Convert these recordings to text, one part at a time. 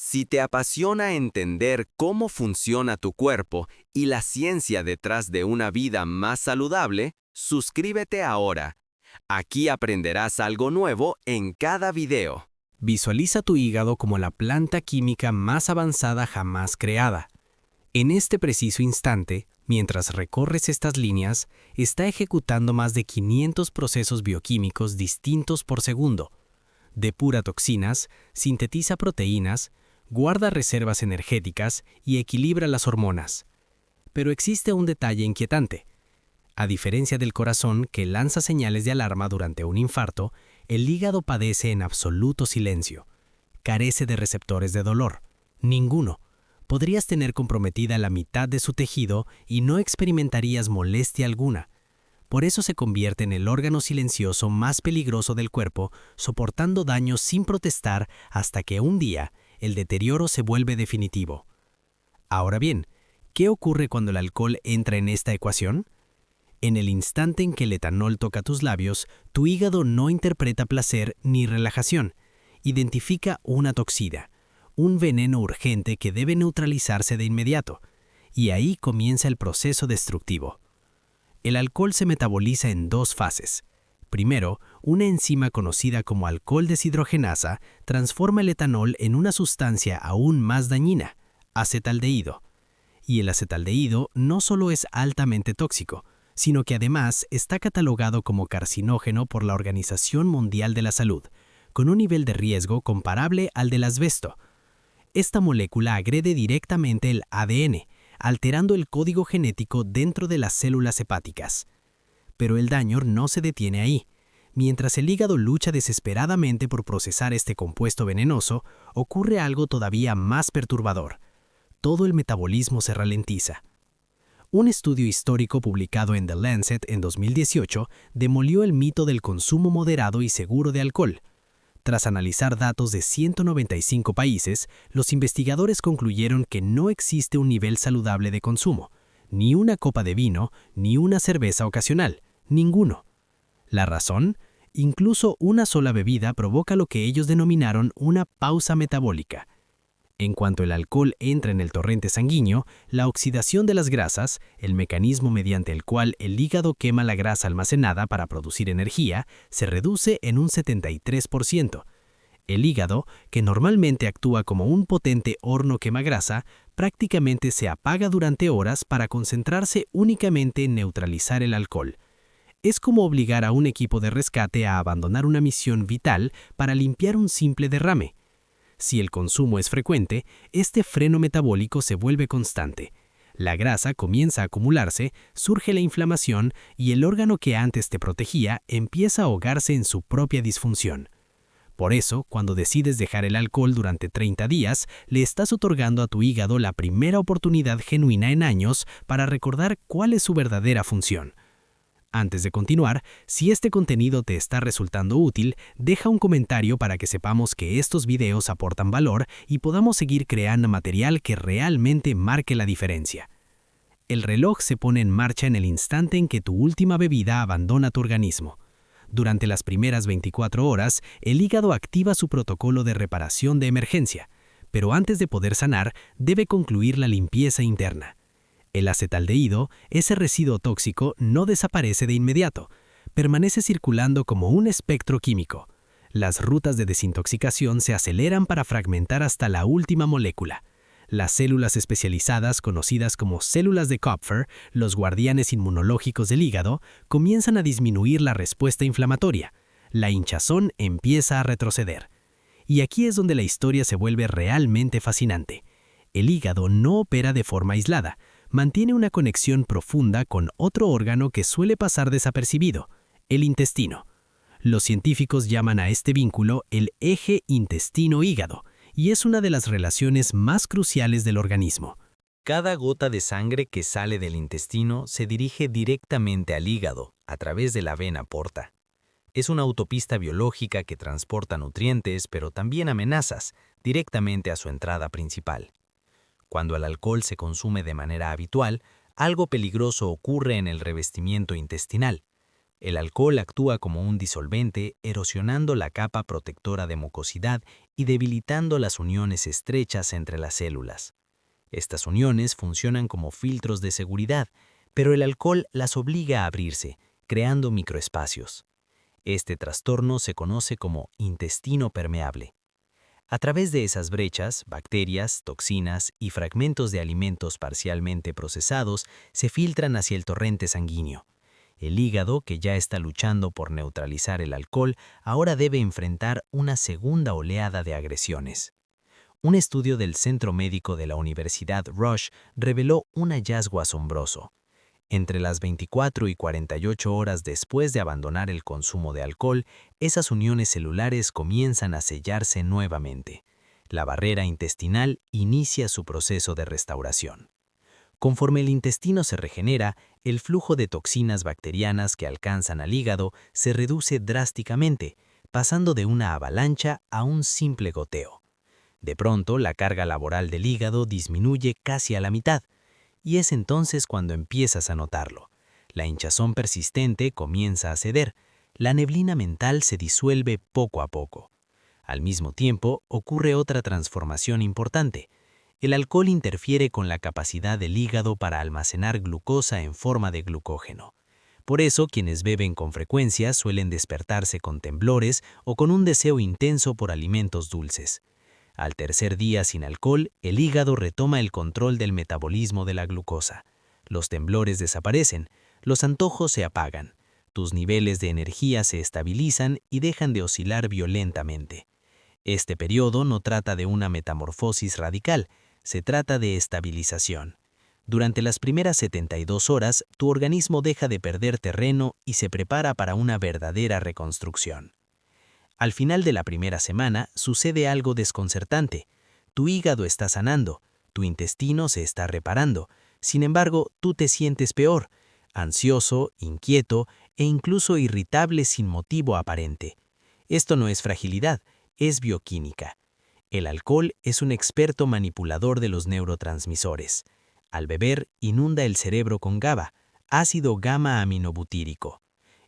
Si te apasiona entender cómo funciona tu cuerpo y la ciencia detrás de una vida más saludable, suscríbete ahora. Aquí aprenderás algo nuevo en cada video. Visualiza tu hígado como la planta química más avanzada jamás creada. En este preciso instante, mientras recorres estas líneas, está ejecutando más de 500 procesos bioquímicos distintos por segundo. Depura toxinas, sintetiza proteínas, guarda reservas energéticas y equilibra las hormonas. Pero existe un detalle inquietante. A diferencia del corazón, que lanza señales de alarma durante un infarto, el hígado padece en absoluto silencio. Carece de receptores de dolor. Ninguno. Podrías tener comprometida la mitad de su tejido y no experimentarías molestia alguna. Por eso se convierte en el órgano silencioso más peligroso del cuerpo, soportando daños sin protestar hasta que un día el deterioro se vuelve definitivo. Ahora bien, ¿qué ocurre cuando el alcohol entra en esta ecuación? En el instante en que el etanol toca tus labios, tu hígado no interpreta placer ni relajación. Identifica una toxina, un veneno urgente que debe neutralizarse de inmediato. Y ahí comienza el proceso destructivo. El alcohol se metaboliza en dos fases. Primero, una enzima conocida como alcohol deshidrogenasa transforma el etanol en una sustancia aún más dañina, acetaldehído. Y el acetaldehído no solo es altamente tóxico, sino que además está catalogado como carcinógeno por la Organización Mundial de la Salud, con un nivel de riesgo comparable al del asbesto. Esta molécula agrede directamente el ADN, alterando el código genético dentro de las células hepáticas. Pero el daño no se detiene ahí. Mientras el hígado lucha desesperadamente por procesar este compuesto venenoso, ocurre algo todavía más perturbador. Todo el metabolismo se ralentiza. Un estudio histórico publicado en The Lancet en 2018 demolió el mito del consumo moderado y seguro de alcohol. Tras analizar datos de 195 países, los investigadores concluyeron que no existe un nivel saludable de consumo, ni una copa de vino, ni una cerveza ocasional, ninguno. ¿La razón? Incluso una sola bebida provoca lo que ellos denominaron una pausa metabólica. En cuanto el alcohol entra en el torrente sanguíneo, la oxidación de las grasas, el mecanismo mediante el cual el hígado quema la grasa almacenada para producir energía, se reduce en un 73%. El hígado, que normalmente actúa como un potente horno quemagrasa, prácticamente se apaga durante horas para concentrarse únicamente en neutralizar el alcohol. Es como obligar a un equipo de rescate a abandonar una misión vital para limpiar un simple derrame. Si el consumo es frecuente, este freno metabólico se vuelve constante. La grasa comienza a acumularse, surge la inflamación y el órgano que antes te protegía empieza a ahogarse en su propia disfunción. Por eso, cuando decides dejar el alcohol durante 30 días, le estás otorgando a tu hígado la primera oportunidad genuina en años para recordar cuál es su verdadera función. Antes de continuar, si este contenido te está resultando útil, deja un comentario para que sepamos que estos videos aportan valor y podamos seguir creando material que realmente marque la diferencia. El reloj se pone en marcha en el instante en que tu última bebida abandona tu organismo. Durante las primeras 24 horas, el hígado activa su protocolo de reparación de emergencia, pero antes de poder sanar, debe concluir la limpieza interna. El acetaldehído, ese residuo tóxico, no desaparece de inmediato. Permanece circulando como un espectro químico. Las rutas de desintoxicación se aceleran para fragmentar hasta la última molécula. Las células especializadas, conocidas como células de Kupffer, los guardianes inmunológicos del hígado, comienzan a disminuir la respuesta inflamatoria. La hinchazón empieza a retroceder. Y aquí es donde la historia se vuelve realmente fascinante. El hígado no opera de forma aislada. Mantiene una conexión profunda con otro órgano que suele pasar desapercibido, el intestino. Los científicos llaman a este vínculo el eje intestino-hígado, y es una de las relaciones más cruciales del organismo. Cada gota de sangre que sale del intestino se dirige directamente al hígado, a través de la vena porta. Es una autopista biológica que transporta nutrientes, pero también amenazas, directamente a su entrada principal. Cuando el alcohol se consume de manera habitual, algo peligroso ocurre en el revestimiento intestinal. El alcohol actúa como un disolvente, erosionando la capa protectora de mucosidad y debilitando las uniones estrechas entre las células. Estas uniones funcionan como filtros de seguridad, pero el alcohol las obliga a abrirse, creando microespacios. Este trastorno se conoce como intestino permeable. A través de esas brechas, bacterias, toxinas y fragmentos de alimentos parcialmente procesados se filtran hacia el torrente sanguíneo. El hígado, que ya está luchando por neutralizar el alcohol, ahora debe enfrentar una segunda oleada de agresiones. Un estudio del Centro Médico de la Universidad Rush reveló un hallazgo asombroso. Entre las 24 y 48 horas después de abandonar el consumo de alcohol, esas uniones celulares comienzan a sellarse nuevamente. La barrera intestinal inicia su proceso de restauración. Conforme el intestino se regenera, el flujo de toxinas bacterianas que alcanzan al hígado se reduce drásticamente, pasando de una avalancha a un simple goteo. De pronto, la carga laboral del hígado disminuye casi a la mitad, y es entonces cuando empiezas a notarlo. La hinchazón persistente comienza a ceder, la neblina mental se disuelve poco a poco. Al mismo tiempo, ocurre otra transformación importante. El alcohol interfiere con la capacidad del hígado para almacenar glucosa en forma de glucógeno. Por eso, quienes beben con frecuencia suelen despertarse con temblores o con un deseo intenso por alimentos dulces. Al tercer día sin alcohol, el hígado retoma el control del metabolismo de la glucosa. Los temblores desaparecen, los antojos se apagan, tus niveles de energía se estabilizan y dejan de oscilar violentamente. Este periodo no trata de una metamorfosis radical, se trata de estabilización. Durante las primeras 72 horas, tu organismo deja de perder terreno y se prepara para una verdadera reconstrucción. Al final de la primera semana sucede algo desconcertante. Tu hígado está sanando, tu intestino se está reparando. Sin embargo, tú te sientes peor, ansioso, inquieto e incluso irritable sin motivo aparente. Esto no es fragilidad, es bioquímica. El alcohol es un experto manipulador de los neurotransmisores. Al beber, inunda el cerebro con GABA, ácido gamma-aminobutírico.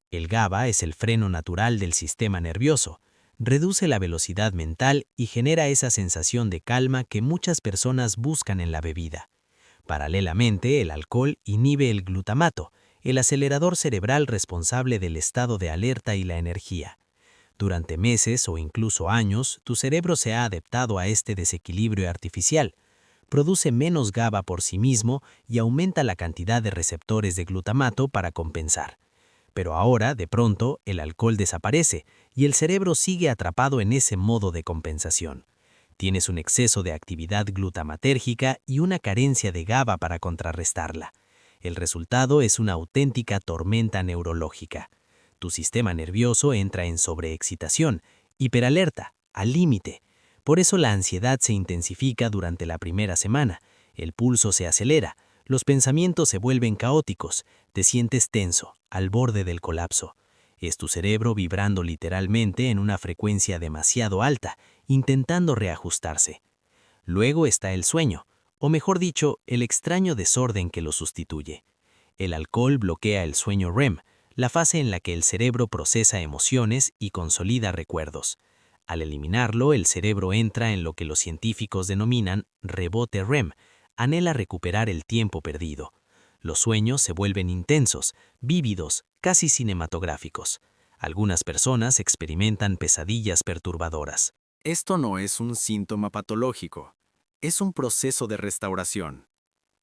El GABA es el freno natural del sistema nervioso, reduce la velocidad mental y genera esa sensación de calma que muchas personas buscan en la bebida. Paralelamente, el alcohol inhibe el glutamato, el acelerador cerebral responsable del estado de alerta y la energía. Durante meses o incluso años, tu cerebro se ha adaptado a este desequilibrio artificial. Produce menos GABA por sí mismo y aumenta la cantidad de receptores de glutamato para compensar. Pero ahora, de pronto, el alcohol desaparece y el cerebro sigue atrapado en ese modo de compensación. Tienes un exceso de actividad glutamatérgica y una carencia de GABA para contrarrestarla. El resultado es una auténtica tormenta neurológica. Tu sistema nervioso entra en sobreexcitación, hiperalerta, al límite. Por eso la ansiedad se intensifica durante la primera semana, el pulso se acelera, los pensamientos se vuelven caóticos, te sientes tenso, al borde del colapso. Es tu cerebro vibrando literalmente en una frecuencia demasiado alta, intentando reajustarse. Luego está el sueño, o mejor dicho, el extraño desorden que lo sustituye. El alcohol bloquea el sueño REM, la fase en la que el cerebro procesa emociones y consolida recuerdos. Al eliminarlo, el cerebro entra en lo que los científicos denominan rebote REM, anhela recuperar el tiempo perdido. Los sueños se vuelven intensos, vívidos, casi cinematográficos. Algunas personas experimentan pesadillas perturbadoras. Esto no es un síntoma patológico, es un proceso de restauración.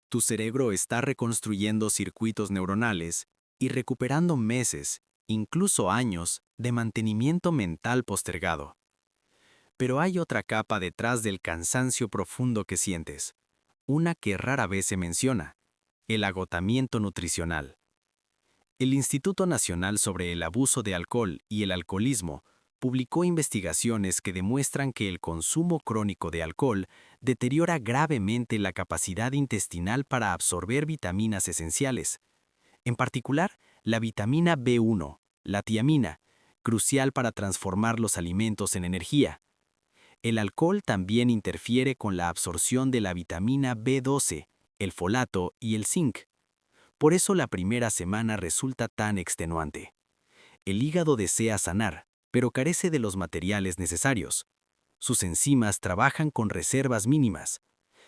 Tu cerebro está reconstruyendo circuitos neuronales y recuperando meses, incluso años, de mantenimiento mental postergado. Pero hay otra capa detrás del cansancio profundo que sientes, una que rara vez se menciona: el agotamiento nutricional. El Instituto Nacional sobre el Abuso de Alcohol y el Alcoholismo publicó investigaciones que demuestran que el consumo crónico de alcohol deteriora gravemente la capacidad intestinal para absorber vitaminas esenciales. En particular, la vitamina B1, la tiamina, crucial para transformar los alimentos en energía. El alcohol también interfiere con la absorción de la vitamina B12, el folato y el zinc. Por eso la primera semana resulta tan extenuante. El hígado desea sanar, pero carece de los materiales necesarios. Sus enzimas trabajan con reservas mínimas.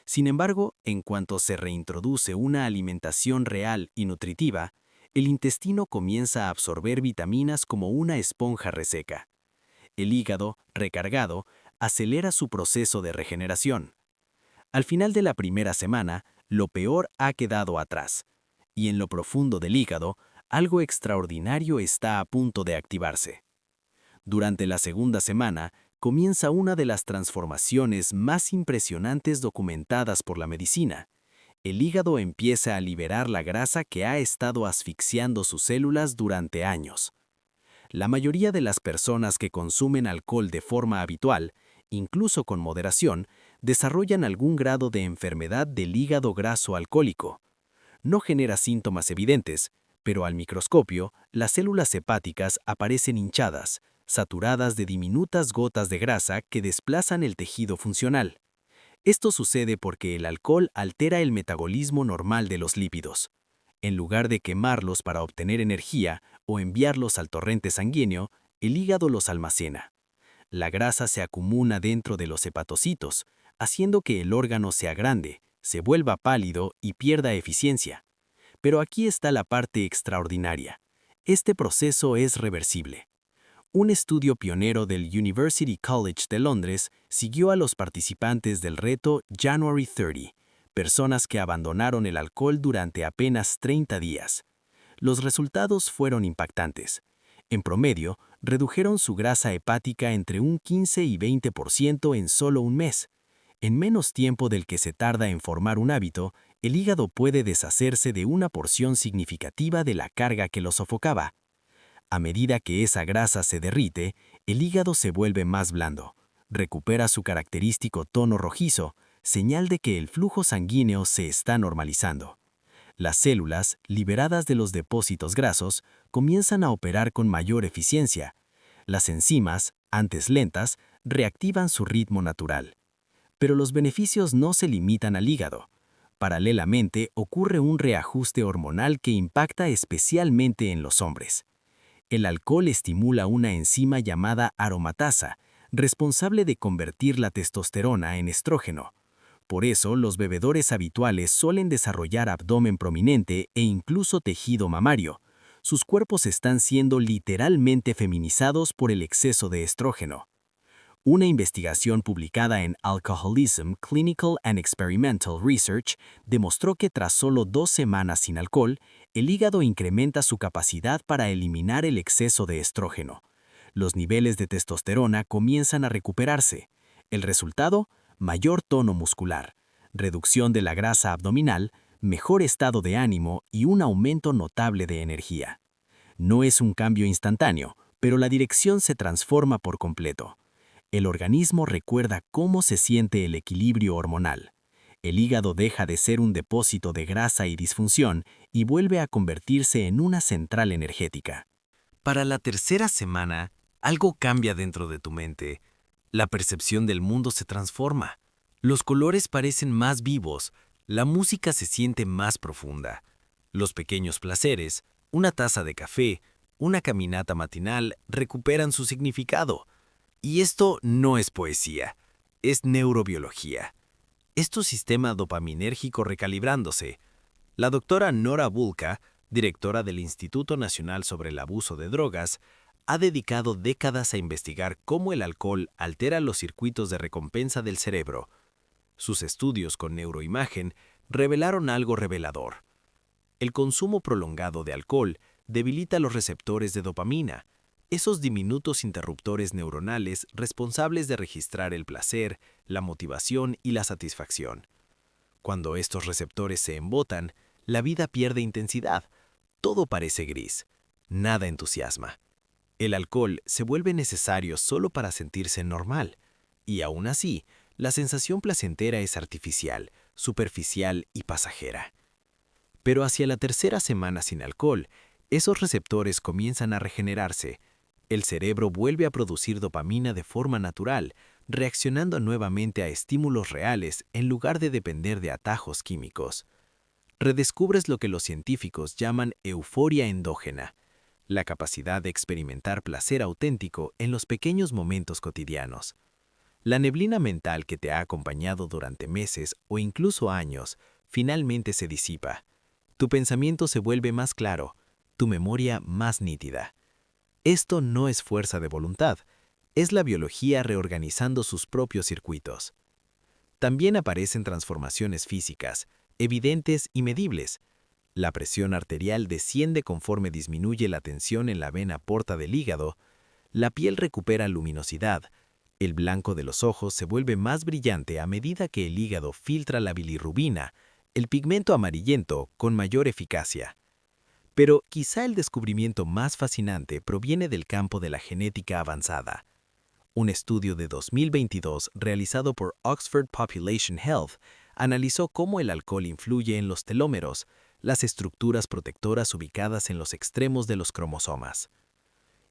Sin embargo, en cuanto se reintroduce una alimentación real y nutritiva, el intestino comienza a absorber vitaminas como una esponja reseca. El hígado, recargado, acelera su proceso de regeneración. Al final de la primera semana, lo peor ha quedado atrás, y en lo profundo del hígado, algo extraordinario está a punto de activarse. Durante la segunda semana, comienza una de las transformaciones más impresionantes documentadas por la medicina. El hígado empieza a liberar la grasa que ha estado asfixiando sus células durante años. La mayoría de las personas que consumen alcohol de forma habitual, incluso con moderación, desarrollan algún grado de enfermedad del hígado graso alcohólico. No genera síntomas evidentes, pero al microscopio, las células hepáticas aparecen hinchadas, saturadas de diminutas gotas de grasa que desplazan el tejido funcional. Esto sucede porque el alcohol altera el metabolismo normal de los lípidos. En lugar de quemarlos para obtener energía o enviarlos al torrente sanguíneo, el hígado los almacena. La grasa se acumula dentro de los hepatocitos, haciendo que el órgano sea grande, se vuelva pálido y pierda eficiencia. Pero aquí está la parte extraordinaria. Este proceso es reversible. Un estudio pionero del University College de Londres siguió a los participantes del reto January 30, personas que abandonaron el alcohol durante apenas 30 días. Los resultados fueron impactantes. En promedio, redujeron su grasa hepática entre un 15 y 20% en solo un mes. En menos tiempo del que se tarda en formar un hábito, el hígado puede deshacerse de una porción significativa de la carga que lo sofocaba. A medida que esa grasa se derrite, el hígado se vuelve más blando, recupera su característico tono rojizo, señal de que el flujo sanguíneo se está normalizando. Las células, liberadas de los depósitos grasos, comienzan a operar con mayor eficiencia. Las enzimas, antes lentas, reactivan su ritmo natural. Pero los beneficios no se limitan al hígado. Paralelamente, ocurre un reajuste hormonal que impacta especialmente en los hombres. El alcohol estimula una enzima llamada aromatasa, responsable de convertir la testosterona en estrógeno. Por eso, los bebedores habituales suelen desarrollar abdomen prominente e incluso tejido mamario. Sus cuerpos están siendo literalmente feminizados por el exceso de estrógeno. Una investigación publicada en Alcoholism Clinical and Experimental Research demostró que tras solo 2 semanas sin alcohol, el hígado incrementa su capacidad para eliminar el exceso de estrógeno. Los niveles de testosterona comienzan a recuperarse. El resultado, mayor tono muscular, reducción de la grasa abdominal, mejor estado de ánimo y un aumento notable de energía. No es un cambio instantáneo, pero la dirección se transforma por completo. El organismo recuerda cómo se siente el equilibrio hormonal. El hígado deja de ser un depósito de grasa y disfunción y vuelve a convertirse en una central energética. Para la tercera semana, algo cambia dentro de tu mente. La percepción del mundo se transforma. Los colores parecen más vivos, la música se siente más profunda. Los pequeños placeres, una taza de café, una caminata matinal, recuperan su significado. Y esto no es poesía, es neurobiología. Es tu sistema dopaminérgico recalibrándose. La doctora Nora Bulka, directora del Instituto Nacional sobre el Abuso de Drogas, ha dedicado décadas a investigar cómo el alcohol altera los circuitos de recompensa del cerebro. Sus estudios con neuroimagen revelaron algo revelador. El consumo prolongado de alcohol debilita los receptores de dopamina, esos diminutos interruptores neuronales responsables de registrar el placer, la motivación y la satisfacción. Cuando estos receptores se embotan, la vida pierde intensidad. Todo parece gris. Nada entusiasma. El alcohol se vuelve necesario solo para sentirse normal. Y aún así, la sensación placentera es artificial, superficial y pasajera. Pero hacia la tercera semana sin alcohol, esos receptores comienzan a regenerarse. El cerebro vuelve a producir dopamina de forma natural, reaccionando nuevamente a estímulos reales en lugar de depender de atajos químicos. Redescubres lo que los científicos llaman euforia endógena, la capacidad de experimentar placer auténtico en los pequeños momentos cotidianos. La neblina mental que te ha acompañado durante meses o incluso años finalmente se disipa. Tu pensamiento se vuelve más claro, tu memoria más nítida. Esto no es fuerza de voluntad, es la biología reorganizando sus propios circuitos. También aparecen transformaciones físicas, evidentes y medibles. La presión arterial desciende conforme disminuye la tensión en la vena porta del hígado, la piel recupera luminosidad, el blanco de los ojos se vuelve más brillante a medida que el hígado filtra la bilirrubina, el pigmento amarillento, con mayor eficacia. Pero quizá el descubrimiento más fascinante proviene del campo de la genética avanzada. Un estudio de 2022 realizado por Oxford Population Health analizó cómo el alcohol influye en los telómeros, las estructuras protectoras ubicadas en los extremos de los cromosomas.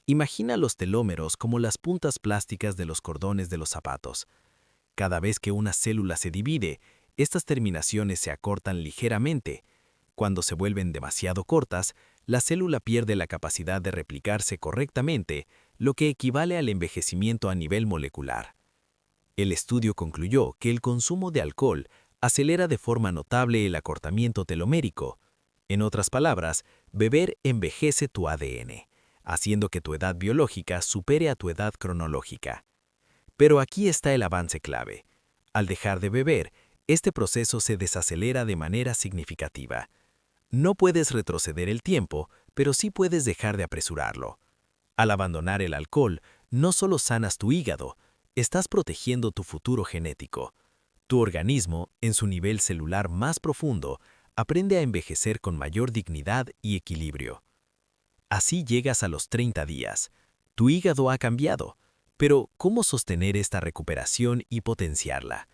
Imagina los telómeros como las puntas plásticas de los cordones de los zapatos. Cada vez que una célula se divide, estas terminaciones se acortan ligeramente. Cuando se vuelven demasiado cortas, la célula pierde la capacidad de replicarse correctamente, lo que equivale al envejecimiento a nivel molecular. El estudio concluyó que el consumo de alcohol acelera de forma notable el acortamiento telomérico. En otras palabras, beber envejece tu ADN, haciendo que tu edad biológica supere a tu edad cronológica. Pero aquí está el avance clave. Al dejar de beber, este proceso se desacelera de manera significativa. No puedes retroceder el tiempo, pero sí puedes dejar de apresurarlo. Al abandonar el alcohol, no solo sanas tu hígado, estás protegiendo tu futuro genético. Tu organismo, en su nivel celular más profundo, aprende a envejecer con mayor dignidad y equilibrio. Así llegas a los 30 días. Tu hígado ha cambiado, pero ¿cómo sostener esta recuperación y potenciarla?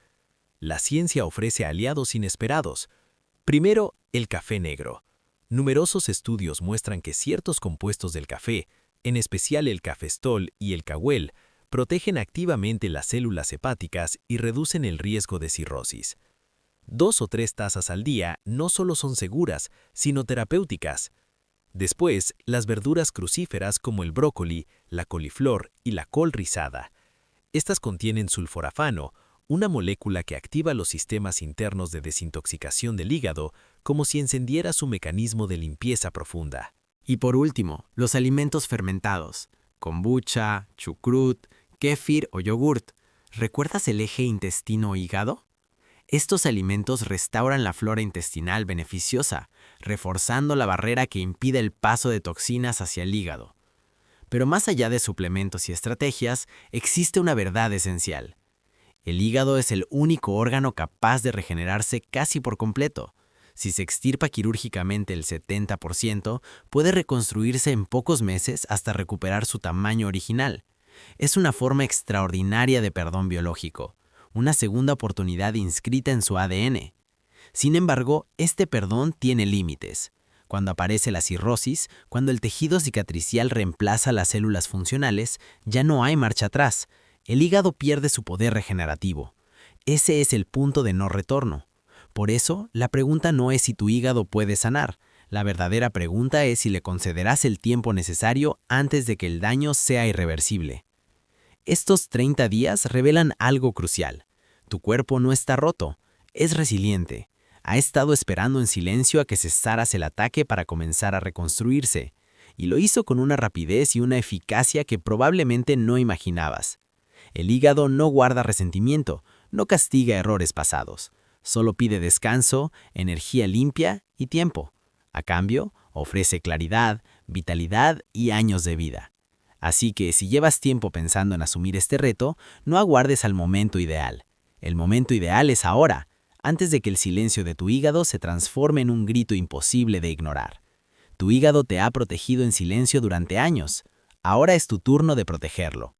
La ciencia ofrece aliados inesperados. Primero, el café negro. Numerosos estudios muestran que ciertos compuestos del café, en especial el cafestol y el cahuel, protegen activamente las células hepáticas y reducen el riesgo de cirrosis. 2 o 3 tazas al día no solo son seguras, sino terapéuticas. Después, las verduras crucíferas como el brócoli, la coliflor y la col rizada. Estas contienen sulforafano, una molécula que activa los sistemas internos de desintoxicación del hígado como si encendiera su mecanismo de limpieza profunda. Y por último, los alimentos fermentados, kombucha, chucrut, kéfir o yogurt. ¿Recuerdas el eje intestino-hígado? Estos alimentos restauran la flora intestinal beneficiosa, reforzando la barrera que impide el paso de toxinas hacia el hígado. Pero más allá de suplementos y estrategias, existe una verdad esencial. El hígado es el único órgano capaz de regenerarse casi por completo. Si se extirpa quirúrgicamente el 70%, puede reconstruirse en pocos meses hasta recuperar su tamaño original. Es una forma extraordinaria de perdón biológico, una segunda oportunidad inscrita en su ADN. Sin embargo, este perdón tiene límites. Cuando aparece la cirrosis, cuando el tejido cicatricial reemplaza las células funcionales, ya no hay marcha atrás. El hígado pierde su poder regenerativo. Ese es el punto de no retorno. Por eso, la pregunta no es si tu hígado puede sanar. La verdadera pregunta es si le concederás el tiempo necesario antes de que el daño sea irreversible. Estos 30 días revelan algo crucial. Tu cuerpo no está roto, es resiliente. Ha estado esperando en silencio a que cesaras el ataque para comenzar a reconstruirse, y lo hizo con una rapidez y una eficacia que probablemente no imaginabas. El hígado no guarda resentimiento, no castiga errores pasados. Solo pide descanso, energía limpia y tiempo. A cambio, ofrece claridad, vitalidad y años de vida. Así que si llevas tiempo pensando en asumir este reto, no aguardes al momento ideal. El momento ideal es ahora, antes de que el silencio de tu hígado se transforme en un grito imposible de ignorar. Tu hígado te ha protegido en silencio durante años. Ahora es tu turno de protegerlo.